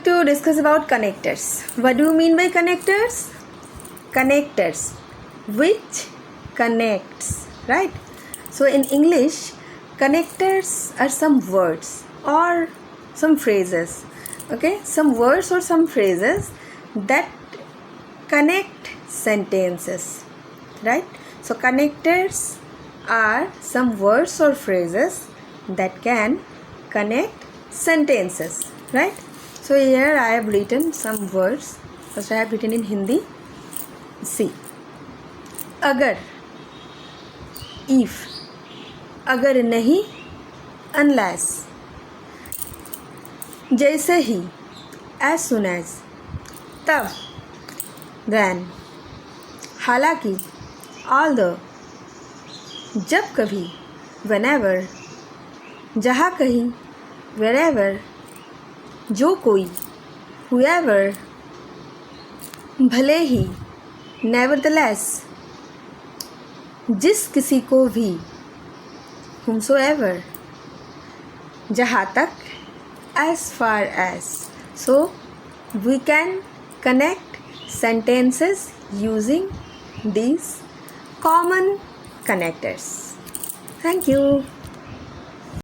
going to discuss about connectors. What do you mean by connectors? Connectors, which connects, right? So in English, connectors are some words or some phrases, okay? Some words or some phrases that connect sentences, right? So connectors are some words or phrases that can connect sentences, right? So here I have written some words. First I have written in Hindi. See, agar, if, agar nahi, unless, जैसे ही, as soon as, तब, then, हालांकि, although, जब कभी, whenever, जहाँ कहीं, wherever, जो कोई, whoever, भले ही, nevertheless, जिस किसी को भी, whomsoever, जहाँ तक, as far as. So we can connect sentences using these common connectors. Thank you.